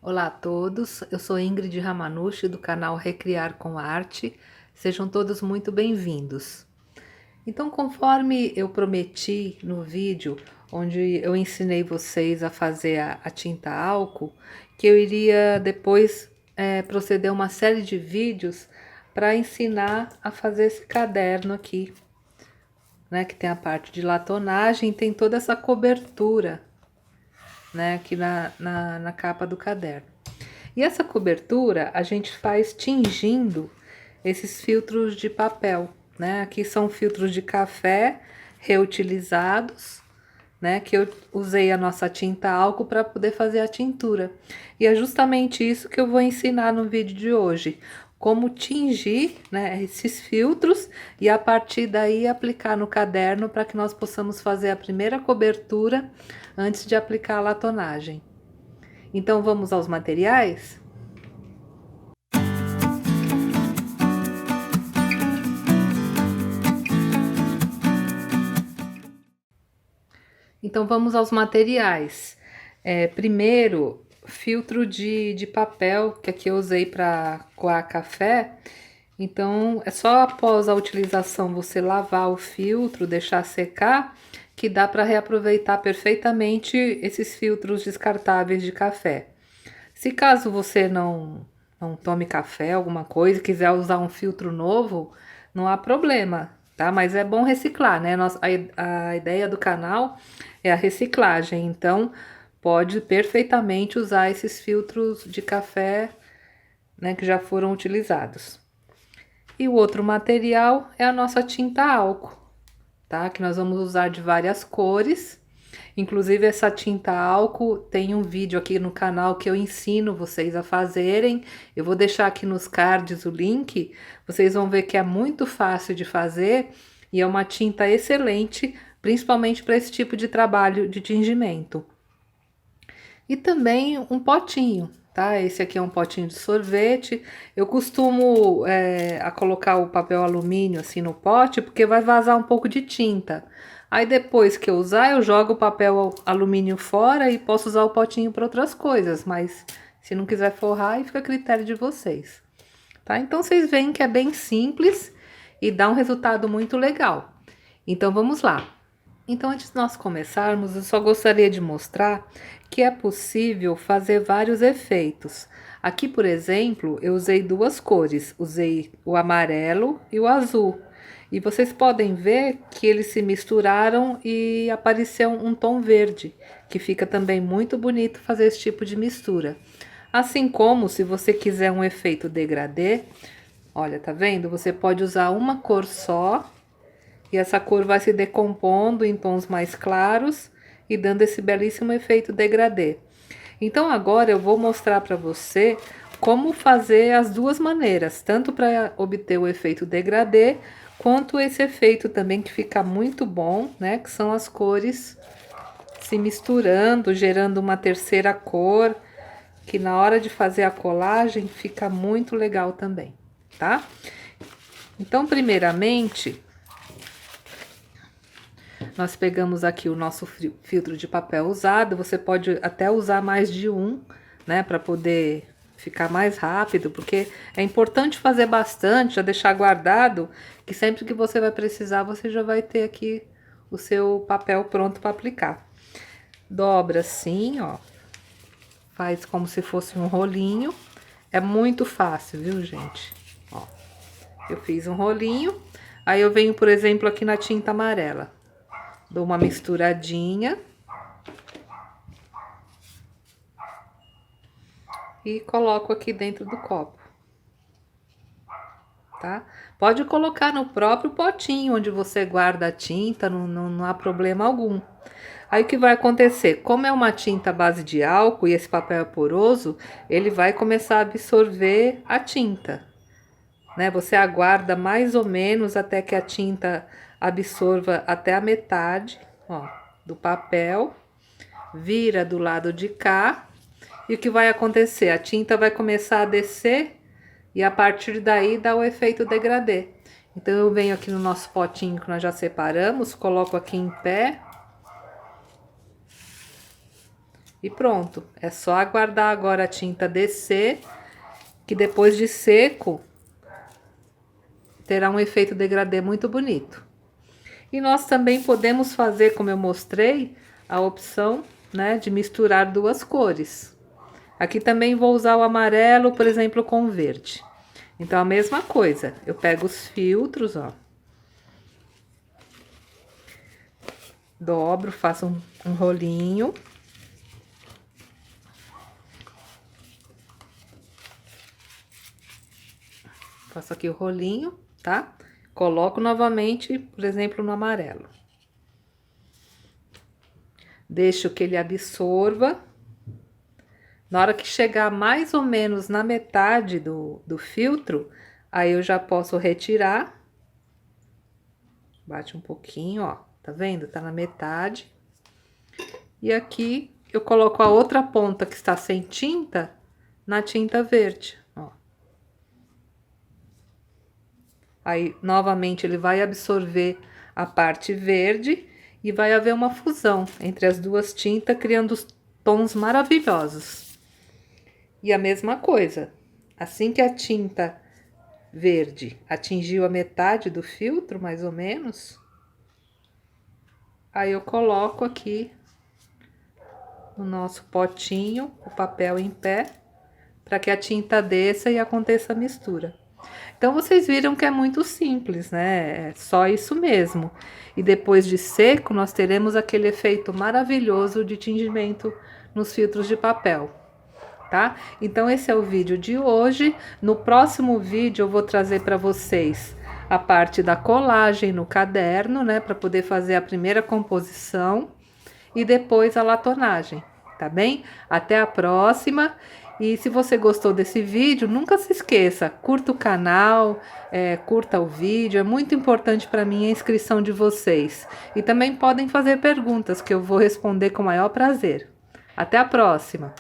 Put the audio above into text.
Olá a todos, eu sou Ingrid Ramanushi do canal Recriar com Arte. Sejam todos muito bem-vindos. Então, conforme eu prometi no vídeo onde eu ensinei vocês a fazer a tinta álcool, que eu iria depois proceder a uma série de vídeos para ensinar a fazer esse caderno aqui, né, que tem a parte de latonagem, tem toda essa cobertura, né, aqui na capa do caderno. E essa cobertura a gente faz tingindo esses filtros de papel, né? Aqui são filtros de café reutilizados, né? Que eu usei a nossa tinta álcool para poder fazer a tintura. E é justamente isso que eu vou ensinar no vídeo de hoje. Como tingir, né, esses filtros e a partir daí aplicar no caderno para que nós possamos fazer a primeira cobertura antes de aplicar a latonagem. Então vamos aos materiais? Então vamos aos materiais. Primeiro, filtro de papel, que aqui eu usei para coar café. Então é só após a utilização você lavar o filtro, deixar secar, que dá para reaproveitar perfeitamente esses filtros descartáveis de café. Se caso você não tome café, alguma coisa, quiser usar um filtro novo, não há problema, tá? Mas é bom reciclar, né? A ideia do canal é a reciclagem, então pode perfeitamente usar esses filtros de café, né, que já foram utilizados. E o outro material é a nossa tinta álcool, tá? Que nós vamos usar de várias cores. Inclusive, essa tinta álcool tem um vídeo aqui no canal que eu ensino vocês a fazerem. Eu vou deixar aqui nos cards o link. Vocês vão ver que é muito fácil de fazer e é uma tinta excelente, principalmente para esse tipo de trabalho de tingimento. E também um potinho, tá? Esse aqui é um potinho de sorvete. Eu costumo a colocar o papel alumínio assim no pote, porque vai vazar um pouco de tinta. Aí depois que eu usar, eu jogo o papel alumínio fora e posso usar o potinho para outras coisas, mas se não quiser forrar, aí fica a critério de vocês, tá? Então vocês veem que é bem simples e dá um resultado muito legal. Então vamos lá. Então, antes de nós começarmos, eu só gostaria de mostrar que é possível fazer vários efeitos. Aqui, por exemplo, eu usei duas cores, usei o amarelo e o azul. E vocês podem ver que eles se misturaram e apareceu um tom verde, que fica também muito bonito fazer esse tipo de mistura. Assim como, se você quiser um efeito degradê, olha, tá vendo? Você pode usar uma cor só e essa cor vai se decompondo em tons mais claros e dando esse belíssimo efeito degradê. Então agora eu vou mostrar para você como fazer as duas maneiras, tanto para obter o efeito degradê, quanto esse efeito também que fica muito bom, né? Que são as cores se misturando, gerando uma terceira cor, que na hora de fazer a colagem fica muito legal também, tá? Então, primeiramente, nós pegamos aqui o nosso filtro de papel usado, você pode até usar mais de um, né, para poder ficar mais rápido, porque é importante fazer bastante, já deixar guardado, que sempre que você vai precisar, você já vai ter aqui o seu papel pronto para aplicar. Dobra assim, ó, faz como se fosse um rolinho, é muito fácil, viu, gente? Ó, eu fiz um rolinho, aí eu venho, por exemplo, aqui na tinta amarela. Dou uma misturadinha. E coloco aqui dentro do copo. Tá? Pode colocar no próprio potinho onde você guarda a tinta, não há problema algum. Aí o que vai acontecer? Como é uma tinta à base de álcool e esse papel é poroso, ele vai começar a absorver a tinta, né? Você aguarda mais ou menos até que a tinta absorva até a metade, ó, do papel, vira do lado de cá, e o que vai acontecer? A tinta vai começar a descer e a partir daí dá o efeito degradê. Então eu venho aqui no nosso potinho que nós já separamos, coloco aqui em pé E pronto, é só aguardar agora a tinta descer, que depois de seco, terá um efeito degradê muito bonito. E nós também podemos fazer, como eu mostrei, a opção, né, de misturar duas cores. Aqui também vou usar o amarelo, por exemplo, com o verde. Então, a mesma coisa, eu pego os filtros, ó. Dobro, faço um rolinho. Faço aqui o rolinho, tá? Coloco novamente, por exemplo, no amarelo. Deixo que ele absorva. Na hora que chegar mais ou menos na metade do filtro, aí eu já posso retirar. Bate um pouquinho, ó. Tá vendo? Tá na metade. E aqui eu coloco a outra ponta que está sem tinta na tinta verde, ó. Aí, novamente, ele vai absorver a parte verde e vai haver uma fusão entre as duas tintas, criando os tons maravilhosos. E a mesma coisa, assim que a tinta verde atingiu a metade do filtro, mais ou menos, aí eu coloco aqui no nosso potinho o papel em pé, para que a tinta desça e aconteça a mistura. Então, vocês viram que é muito simples, né? É só isso mesmo. E depois de seco, nós teremos aquele efeito maravilhoso de tingimento nos filtros de papel, tá? Então, esse é o vídeo de hoje. No próximo vídeo, eu vou trazer para vocês a parte da colagem no caderno, né? Para poder fazer a primeira composição e depois a latonagem, tá bem? Até a próxima! E se você gostou desse vídeo, nunca se esqueça, curta o canal, curta o vídeo, é muito importante para mim a inscrição de vocês. E também podem fazer perguntas que eu vou responder com o maior prazer. Até a próxima!